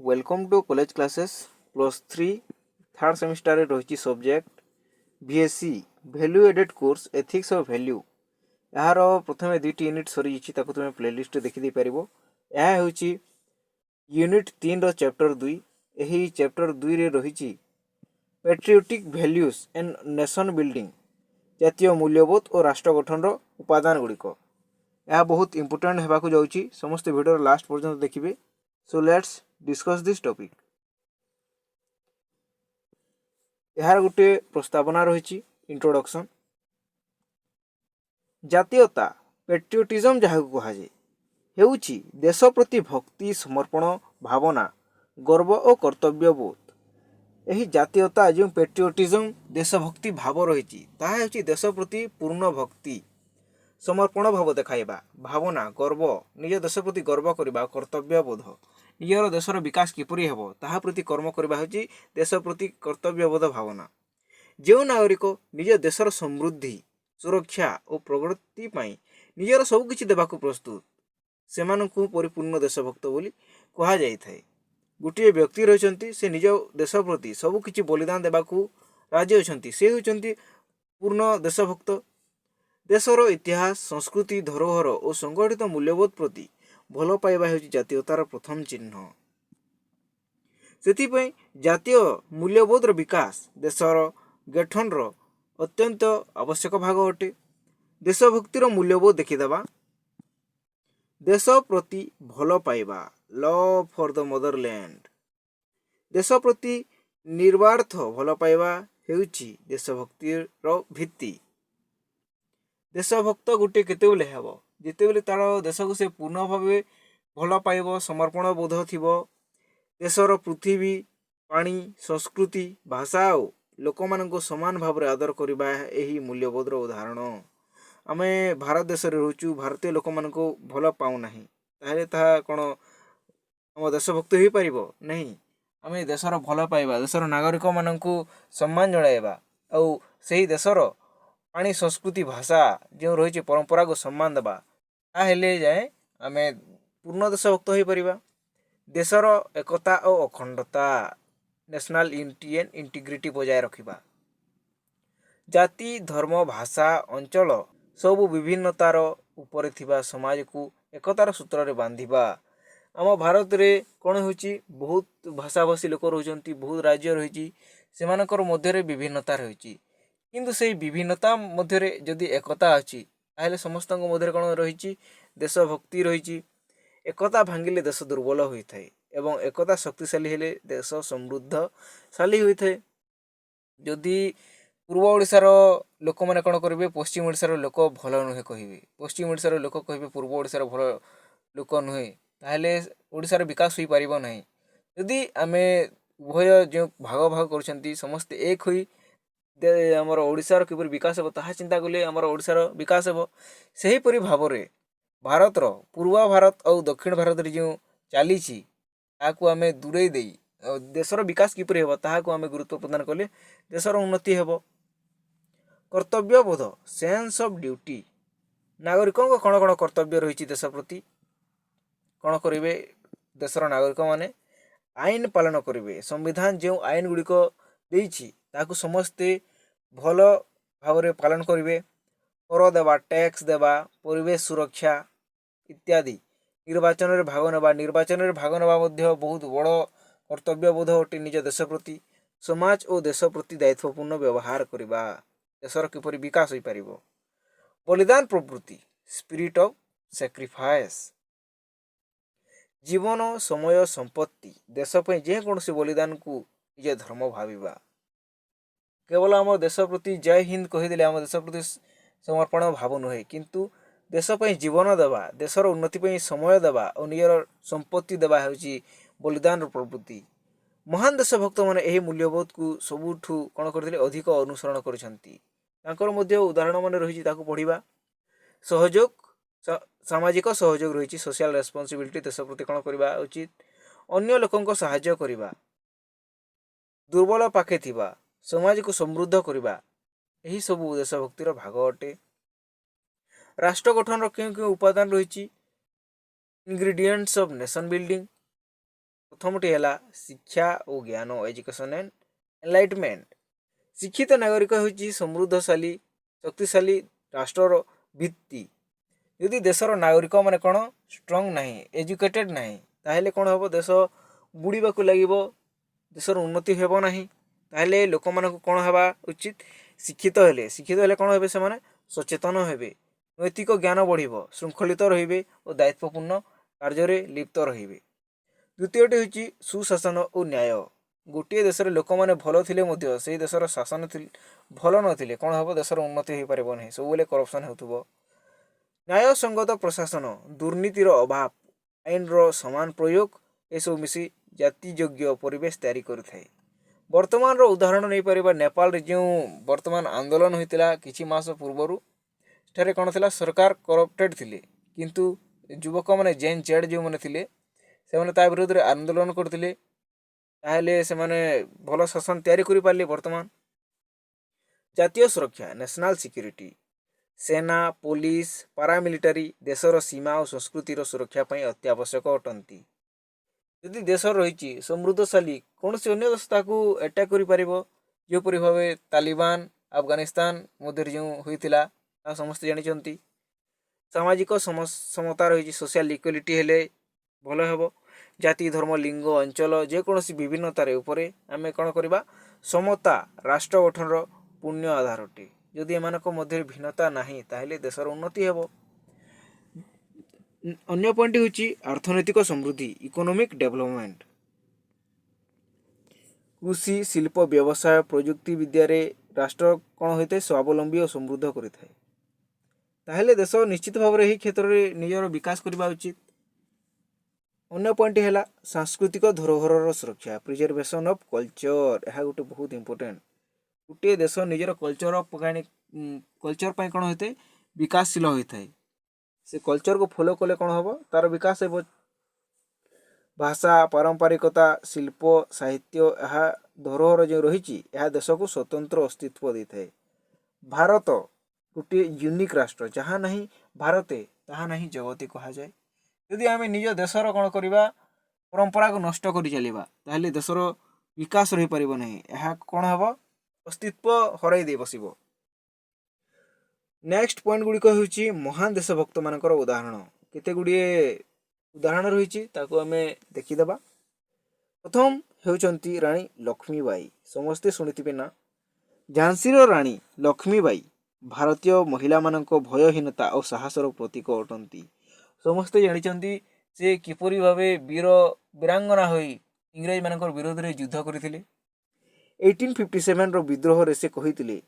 Welcome to college classes +3 third semester रही subject BSc value added course ethics of value यार प्रथम दुईटी unit सरी तुम प्लेलिस्ट देखी पार। यह हूँ यूनिट 3 चैप्टर 2। यही चैप्टर 2 रे रही patriotic values and nation building जातीय मूल्यबोध और राष्ट्र गठन उपादान गुड़िक यह बहुत इंपोर्टेंट होगा जाऊँगी। समस्त वीडियो लास्ट पर्यंत देखिए। So let's discuss this topic. यार गोटे प्रस्तावना रही इंट्रोडक्शन। जातीयता पेट्रियोटिज्म जहाँ कहुए हेउछि देश प्रति भक्ति समर्पण भावना गर्व और कर्तव्यबोध। यही जातीयता जो पेट्रियोटिज्म देशभक्ति भाव रही देश प्रति पूर्ण भक्ति समर्पण भाव देखाइबा भावना गर्व निज देश प्रति गर्व करबा कर्तव्यबोध निजर देशर विकास किपरि हेबो ताहा प्रति कर्म करबा होछि देश प्रति कर्तव्यबोध भावना। जो नागरिक निज देशर समृद्धि सुरक्षा और प्रगति पाई निजर सबकिछि देबाकू प्रस्तुत सेमानकू परिपूर्ण देशभक्त बोली कहा जाय थाए। गोटे व्यक्ति रहिसंती से निज देश प्रति सबकिछि बलिदान देबाकू राजी अछंती से होचंती पूर्ण देशभक्त। देशर इतिहास संस्कृति धरोहर और संगठित मूल्यबोध प्रति भल पाइबा हेउछि जातीयतार प्रथम चिन्ह। सेथिपई जातीय मूल्यबोधर विकास देशर गठनर अत्यंत आवश्यक भाग अटे। देशभक्तिर मूल्यबोध देखिदेबा देश प्रति भल पाइबा लव फॉर द मदरलैंड देश प्रति निर्वार्थ भल पाइबा हेउछि देशभक्तिर भित्ति। देशभक्त गोटे केतेबेले हेब जितेबेले तार देश को से पूर्ण भाव भल पाइब समर्पण बोध थिबो। देशर पृथ्वी पानी संस्कृति भाषा और लोक मानक समान भाव आदर करबा एही मूल्यबोधर उदाहरण। आमे भारत देश रे रहूचु भारतीय लोक मानक भल पाउ नाही ताहेले ताहा कोन हम देशभक्त हो पारिबो नहीं। आमे देशर भल पाइबा देशर नागरिक मानक सम्मान जणाइबा और सही देशर पानी संस्कृति भाषा जो रही परंपरा को सम्मान देबा ताहेले जाए आमे पूर्ण देशभक्त हो पारिबा। देशर एकता और अखंडता नेशनल यूनिटी एंड इंटीग्रिटी बजाय रखिबा। जाति धर्म भाषा अंचल सबु विभिन्नतार उपरे थिबा समाज को एकतार सूत्र रे बांधिबा। आम भारत रे कौन होची बहुत भाषाभाषी लोक रहुचंती बहुत राज्य रही सेमानकर मध्य रे विभिन्नता रही किंतु से विभिन्नता मध्य रे जदि एकता अछि ताहेले समस्तक मध्य कौन रही देशभक्ति रही। एकता भांगिले देश दुर्बल होता है एवं एकता शक्तिशाली हेले देश समृद्धशाली होता है। जदि पूर्व ओडिशार लोक मैंने कौन करेंगे पश्चिम ओडिशार लोक भल नुहे कहे पश्चिम ओडिशार लोक कहे पूर्व ओडिशार भल लोक नुहे ताहेले ओडिशार विकास हो पारिबो नाही। यदि आमे उभय जो भाग भाग कर समस्ते एक होई आमर ओडिशार किपरि विकास हेबो ताहा चिंता कले आमर ओडिशार विकास हेबो। सही परि भाव रे भारतर पूर्व भारत और दक्षिण भारत रे जो चली ताकू आमे दूरे दे देशर विकास किपरि हेबो ताहाकू आमे गुरुत्व प्रदान कले देशर उन्नति हेबो। कर्तव्यबोध सेंस ऑफ ड्यूटी नागरिकों को कौन कौन कर्तव्य रही देश प्रति कौन करेंगे देशर नागरिक माने आईन पालन करेंगे। संविधान जो आईन गुड़िक देछि ताकू समस्ते भल भाव रे पालन करेंगे। कर देवा टैक्स देवा परिवेश सुरक्षा इत्यादि निर्वाचन रे भाग नेबा निर्वाचन रे भाग नेबा मध्य बहुत बड़ कर्तव्यबोध अटे। निज देश प्रति समाज और देश प्रति दायित्वपूर्ण व्यवहार करबा देशर किपरि विकास हो पारिबो। बलिदान प्रवृत्ति स्पिरिट ऑफ सैक्रिफाइस जीवन समय संपत्ति देश पे जेकोसी बलिदान को निज धर्म भाविबा। केवल आम देश प्रति जय हिंद कहीदेले आम देश प्रति समर्पण भाव नुहे किंतु देश पे जीवन देवा देशर उन्नति पे समय देवा और निजर संपत्ति देवा हेउची बलिदान प्रवृत्ति। महान देशभक्त मैंने यही मूल्यबोध को सबुठू कौन करते अधिक अनुसरण करछंती। तांकर मध्य उदाहरण मान रही पढ़ा सहयोग सामाजिक सहयोग रही सोशल रेस्पॉन्सिबिलिटी देश प्रति कौन करवा उचित अन्य लोकों सहाय्य करवा दुर्बल पाखे थिबा समाज को समृद्ध करवा यही सब देशभक्तिर भाग अटे। राष्ट्र गठन क्यों क्यों उपादान रही इंग्रेडिएंट्स ऑफ नेशन बिल्डिंग प्रथमटी है शिक्षा और ज्ञान एजुकेशन एंड एनलाइटमेंट। शिक्षित नागरिक होची समृद्धशाली शक्तिशाली राष्ट्रर भित्ति। यदि देशर नागरिक माने कौन स्ट्रंग नहीं एजुकेटेड नहीं ताहले कौन हम देश बुड़ाक लगे देशर उन्नति हेब नहीं। ताहले लोक मानक कौन हवा उचित शिक्षित हेले कौन हे से सचेतन हेबे नैतिक ज्ञान बढ़ श्रृंखलित रे और दायित्वपूर्ण कार्य लिप्त रे। द्वितीयटी हूँ सुशासन और न्याय। गोटे देश लोक मैंने भल थे से देशर शासन भल नथिले कौन हम देशर उन्नति हो पार ना सब करप्शन हो। न्याय संगत प्रशासन दुर्नीतिर अभाव आईन समान प्रयोग एसबू मिसी जातियोग्य परिवेश तैयारी करें। वर्तमान उदाहरण नहीं पार नेपाल जो वर्तमान आंदोलन होता किछि मास पूर्वर सेठारे कौन थी सरकार करप्टेड थिले किंतु युवक मैंने जेन जेड जो मैंने थिले से मैंने विरोध में आंदोलन करते से मैंने भल शासन तैयारी कर पारे। वर्तमान जातीय सुरक्षा नेशनल सिक्योरिटी सेना पुलिस पारामिलिटारी देशर सीमा और संस्कृतिर सुरक्षा अत्यावश्यक अटंती। यदि देश रही समृद्धशाली कौन से अन्य देश ताकू अटैक कर जोपरी भाव तालिबान अफगानिस्तान मध्य जो होता समस्ते जानते। सामाजिक समता रही सोशल इक्वालिटी हेले भल हेब। जाति धर्म लिंग अंचल जेकोसी विभिन्नतार उपरे आमे कौन करवा समता राष्ट्र गठन पुण्य आधार अटे। यदि एमानक मध्य भिन्नता नहीं ताहले देशर उन्नति हेब। अन्य पॉइंट होची अर्थनैतिक समृद्धि इकोनॉमिक डेवलपमेंट। कृषि शिल्प व्यवसाय प्रजुक्ति विद्या रे राष्ट्र कौन होते स्वावलंबी और समृद्ध करें ताहले देश निश्चित भाव में ही क्षेत्र में निजर विकास करने उचित। अन्य पॉइंट है सांस्कृतिक धरोहर सुरक्षा प्रिजर्वेशन ऑफ कल्चर। यह गोटे बहुत इंपोर्टेंट। गोटे देश निजर कल्चर कल्चर पर कौन होते विकासशील होता है से कल्चर को फॉलो कले कौन हम तार विकास हो। भाषा पारंपरिकता शिल्प साहित्य यह धरोहर जो रही देश को स्वतंत्र अस्तित्व देता है। भारत गोटे यूनिक राष्ट्र जहाँ नहीं भारते ताहा नहीं जगती कह जाए। यदि आम निज देशर कौन करवा परंपरा को नष्ट कर चलवा ताहले देशर विकास रही पार ना यह कौन हम अस्तित्व हर दे बस। नेक्स्ट पॉइंट गुड़िक हूँ महान देशभक्त मान उदाहरण केते गुड़े उदाहरण रही आम देखीदे। प्रथम होती राणी लक्ष्मीबाई समस्ते शुणिथिबे ना। झांसीर राणी लक्ष्मीबाई भारतीय महिला मानक भयहीनता और साहसर प्रतीक अटंती। समस्ते जानते से किपरि भावे वीर वीरांगना होई इंग्रेज मान विरोध में युद्ध करते। 1857 विद्रोह रे से कही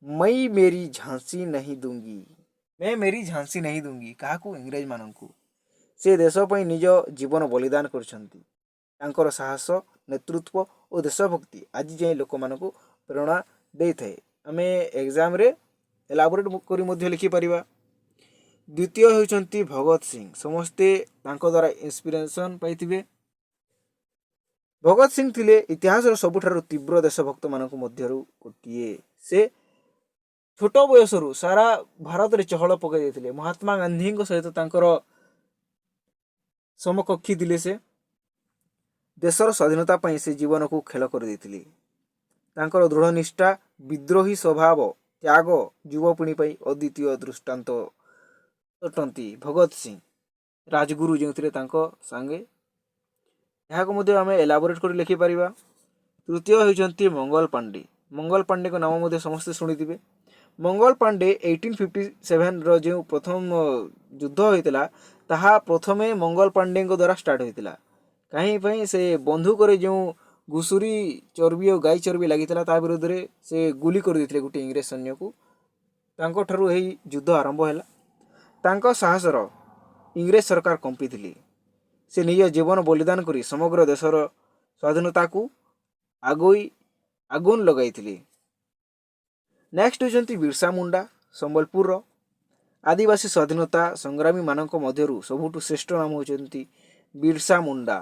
मैं मेरी झांसी नहीं दूंगी मैं मेरी झांसी नहीं दूंगी क्या इंग्रेज मानू से देश निज जीवन बलिदान कर साहस नेतृत्व और देशभक्ति आज जाए लोक मान प्रेरणा दे थाए। आम एग्जाम रे एलाबोरेट कर लिखिपर। द्वितीय होती भगत सिंह समस्ते द्वारा इंस्पिरेशन पाइथिबे। भगत सिंह थिले इतिहास सबुठारु तीव्र देशभक्त मानक मध्यरु गोटिए। से छोट बयसरु सारा भारत रे चहल पकई देथिले। महात्मा गांधी सहित तांकर समकक्षी थिले। से देशर स्वाधीनता पाई से जीवन को खेल कर देथिले। तांकर दृढ़ निष्ठा विद्रोही स्वभाव त्याग युवपीढ़ी पर अद्वितीय दृष्टांत अटंती। भगत सिंह राजगुरु जो थे सांगे यहाँ आम एलाबोरेट कर लिखिपर। तृतीय होती मंगल पांडे। मंगल पांडे को नाम समस्ते शुणिथिबे। मंगल पांडे 1857 जो प्रथम युद्ध होता ताहा प्रथमे मंगल पांडे द्वारा स्टार्ट होता। कहीं से बंधुक जो घुषुरी चर्बी और गाई चर्बी लगी विरोध में से गुली कर देते गोटे इंग्रेज सैन्य को। तांको यही युद्ध आरंभ है। साहसर इंग्रेज सरकार कंपी थी। से निज जीवन बलिदान करी समग्र देशर स्वाधीनता को आगुन लगाई। नेक्स्ट होती बिरसा मुंडा संबलपुर आदिवासी स्वाधीनता संग्रामी मानक मध्यरु सबुठु श्रेष्ठ नाम होती बिरसा मुंडा।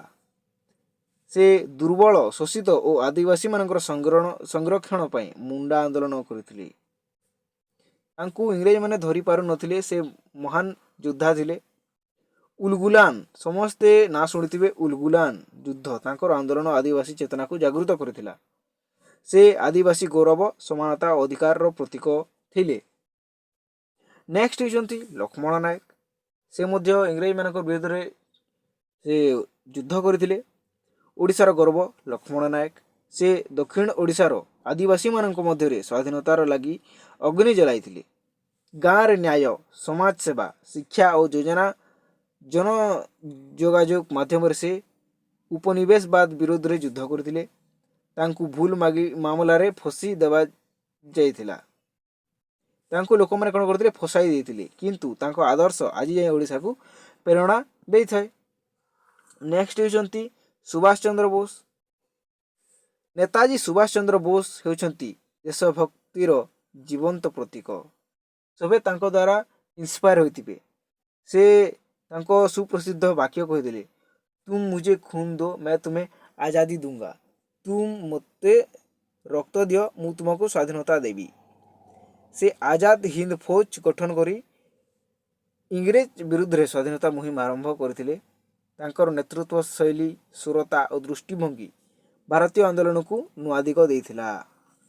से दुर्बल शोषित और आदिवासी मानकर संरक्षण पर मुंडा आंदोलन करथिले। तांकु इंग्रेज माने धरी पारु नथिले। से महान योद्धा थिले। ଉଲଗୁଲାନ ସମସ୍ତେ ନାଁ ଶୁଣିଥିବେ। ଉଲଗୁଲାନ ଯୁଦ୍ଧ ତାଙ୍କର ଆନ୍ଦୋଳନ ଆଦିବାସୀ ଚେତନାକୁ ଜାଗୃତ କରିଥିଲା। ସେ ଆଦିବାସୀ ଗୌରବ ସମାନତା ଓ ଅଧିକାରର ପ୍ରତୀକ ଥିଲେ। ନେକ୍ସଟ ହେଉଛନ୍ତି ଲକ୍ଷ୍ମଣ ନାୟକ। ସେ ମଧ୍ୟ ଇଂରେଜମାନଙ୍କ ବିରୁଦ୍ଧରେ ସେ ଯୁଦ୍ଧ କରିଥିଲେ। ଓଡ଼ିଶାର ଗର୍ବ ଲକ୍ଷ୍ମଣ ନାୟକ। ସେ ଦକ୍ଷିଣ ଓଡ଼ିଶାର ଆଦିବାସୀମାନଙ୍କ ମଧ୍ୟରେ ସ୍ୱାଧୀନତାର ଲାଗି ଅଗ୍ନି ଜଳାଇଥିଲେ। ଗାଁରେ ନ୍ୟାୟ, ସମାଜ ସେବା, ଶିକ୍ଷା ଓ ଜନ ଯୋଗାଯୋଗ ମାଧ୍ୟମରେ ସେ ଉପନିବେଶବାଦ ବିରୋଧରେ ଯୁଦ୍ଧ କରିଥିଲେ। ତାଙ୍କୁ ଭୁଲ ମାମଲାରେ ଫସି ଦେବା ଯାଇଥିଲା। ତାଙ୍କୁ ଲୋକମାନେ କ'ଣ କରିଥିଲେ? ଫସାଇ ଦେଇଥିଲେ। କିନ୍ତୁ ତାଙ୍କ ଆଦର୍ଶ ଆଜି ଯାଏ ଓଡ଼ିଶାକୁ ପ୍ରେରଣା ଦେଇଥାଏ। ନେକ୍ସଟ ହେଉଛନ୍ତି ସୁଭାଷ ଚନ୍ଦ୍ର ବୋଷ। ନେତାଜୀ ସୁଭାଷ ଚନ୍ଦ୍ର ବୋଷ ହେଉଛନ୍ତି ଦେଶଭକ୍ତିର ଜୀବନ୍ତ ପ୍ରତୀକ। ସବେ ତାଙ୍କ ଦ୍ୱାରା ଇନ୍ସପାୟାର ହୋଇଥିବେ। ସେ ତାଙ୍କ ସୁପ୍ରସିଦ୍ଧ ବାକ୍ୟ କହିଥିଲେ, ତୁମ ମୁଝେ ଖୁନ ଦୋ मैं तुम्हें ଆଜାଦି दूंगा। ତୁମ ମୋତେ ରକ୍ତ ଦିଅ, ମୁଁ ତୁମକୁ ସ୍ୱାଧୀନତା ଦେବି। ସେ ଆଜାଦ ହିନ୍ଦ ଫୌଜ ଗଠନ କରି ଇଂରେଜ ବିରୁଦ୍ଧରେ ସ୍ୱାଧୀନତା ମୁହିମ ଆରମ୍ଭ କରିଥିଲେ। ତାଙ୍କର ନେତୃତ୍ୱ ଶୈଳୀ, ସୁରତା ଓ ଦୃଷ୍ଟିଭଙ୍ଗୀ ଭାରତୀୟ ଆନ୍ଦୋଳନକୁ ନୂଆ ଦିଗ ଦେଇଥିଲା।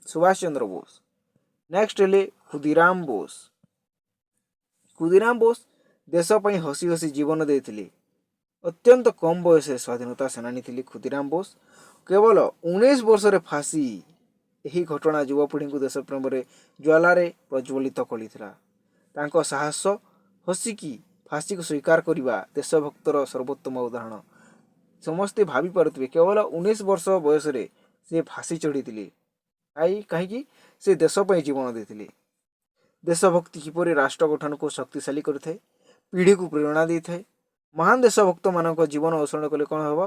ସୁଭାଷ ଚନ୍ଦ୍ର ବୋଷ। ନେକ୍ସଟ ହେଲେ ଖୁଦିରାମ ବୋଷ। ଖୁଦିରାମ ବୋଷ ଦେଶ ପାଇଁ ହସି ହସି ଜୀବନ ଦେଇଥିଲେ। ଅତ୍ୟନ୍ତ କମ୍ ବୟସରେ ସ୍ୱାଧୀନତା ସେନାନୀ ଥିଲେ ଖୁଦିରାମ ବୋଷ। କେବଳ 19 ବର୍ଷରେ ଫାଶୀ। ଏହି ଘଟଣା ଯୁବପିଢ଼ିଙ୍କୁ ଦେଶ ପ୍ରେମରେ ଜ୍ୱାଳାରେ ପ୍ରଜ୍ୱଳିତ କରିଥିଲା। ତାଙ୍କ ସାହସ, ହସିକି ଫାଶୀକୁ ସ୍ୱୀକାର କରିବା ଦେଶଭକ୍ତର ସର୍ବୋତ୍ତମ ଉଦାହରଣ। ସମସ୍ତେ ଭାବିପାରୁଥିବେ କେବଳ 19 ବର୍ଷ ବୟସରେ ସେ ଫାଶୀ ଚଢ଼ିଥିଲେ। କାହିଁକି? ସେ ଦେଶ ପାଇଁ ଜୀବନ ଦେଇଥିଲେ। ଦେଶଭକ୍ତି କିପରି ରାଷ୍ଟ୍ର ଗଠନକୁ ଶକ୍ତିଶାଳୀ କରିଥାଏ, ପିଢ଼ିକୁ ପ୍ରେରଣା ଦେଇଥାଏ। ମହାନ ଦେଶଭକ୍ତମାନଙ୍କ ଜୀବନ ଅନୁସରଣ କଲେ କ'ଣ ହେବ?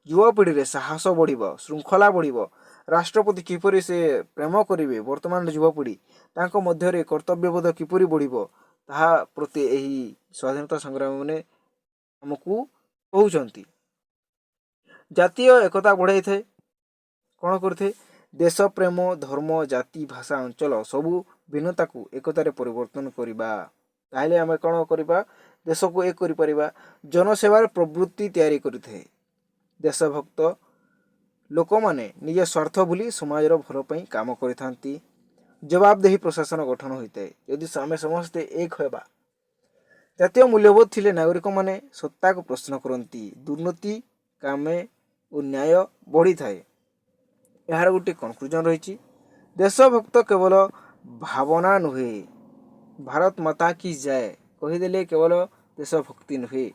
ଯୁବପିଢ଼ିରେ ସାହସ ବଢ଼ିବ, ଶୃଙ୍ଖଳା ବଢ଼ିବ। ରାଷ୍ଟ୍ର ପ୍ରତି କିପରି ସେ ପ୍ରେମ କରିବେ, ବର୍ତ୍ତମାନର ଯୁବପିଢ଼ି ତାଙ୍କ ମଧ୍ୟରେ କର୍ତ୍ତବ୍ୟବୋଧ କିପରି ବଢ଼ିବ, ତାହା ପ୍ରତି ଏହି ସ୍ୱାଧୀନତା ସଂଗ୍ରାମୀମାନେ ଆମକୁ କହୁଛନ୍ତି। ଜାତୀୟ ଏକତା ବଢ଼ାଇଥାଏ। କ'ଣ କରିଥାଏ? ଦେଶ ପ୍ରେମ, ଧର୍ମ, ଜାତି, ଭାଷା, ଅଞ୍ଚଳ ସବୁ ଭିନ୍ନତାକୁ ଏକତାରେ ପରିବର୍ତ୍ତନ କରିବା। ତାହେଲେ ଆମେ କ'ଣ କରିବା? ଦେଶକୁ ଏକ କରିପାରିବା। ଜନସେବାର ପ୍ରବୃତ୍ତି ତିଆରି କରିଥାଏ। ଦେଶଭକ୍ତ ଲୋକମାନେ ନିଜ ସ୍ୱାର୍ଥ ଭୁଲି ସମାଜର ଭଲ ପାଇଁ କାମ କରିଥାନ୍ତି। ଜବାବଦେହି ପ୍ରଶାସନ ଗଠନ ହୋଇଥାଏ। ଯଦି ଆମେ ସମସ୍ତେ ଏକ ହେବା। ଜାତୀୟ ମୂଲ୍ୟବୋଧ ଥିଲେ ନାଗରିକମାନେ ସତ୍ତାକୁ ପ୍ରଶ୍ନ କରନ୍ତି। ଦୁର୍ନୀତି କାମେ ଓ ନ୍ୟାୟ ବଢ଼ିଥାଏ। ଏହାର ଗୋଟେ କନକ୍ଲୁଜନ ରହିଛି। ଦେଶଭକ୍ତ କେବଳ ଭାବନା ନୁହେଁ, ଭାରତ ମାତା କି ଜୟ କହିଦେଲେ କେବଳ ଦେଶଭକ୍ତି ନୁହେଁ,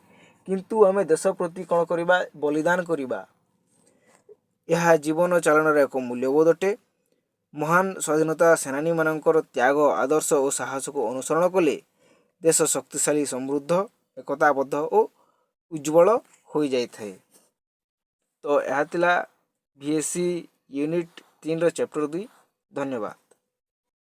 କିନ୍ତୁ ଆମେ ଦେଶ ପ୍ରତି କ'ଣ କରିବା? ବଳିଦାନ କରିବା। ଏହା ଜୀବନ ଚାଳନାର ଏକ ମୂଲ୍ୟବୋଧ ଅଟେ। ମହାନ ସ୍ୱାଧୀନତା ସେନାନୀମାନଙ୍କର ତ୍ୟାଗ, ଆଦର୍ଶ ଓ ସାହସକୁ ଅନୁସରଣ କଲେ ଦେଶ ଶକ୍ତିଶାଳୀ, ସମୃଦ୍ଧ, ଏକତାବଦ୍ଧ ଓ ଉଜ୍ଜଳ ହୋଇଯାଇଥାଏ। ତ ଏହା ଥିଲା VSC ୟୁନିଟ୍ 3ର ଚେପ୍ଟର 2। ଧନ୍ୟବାଦ।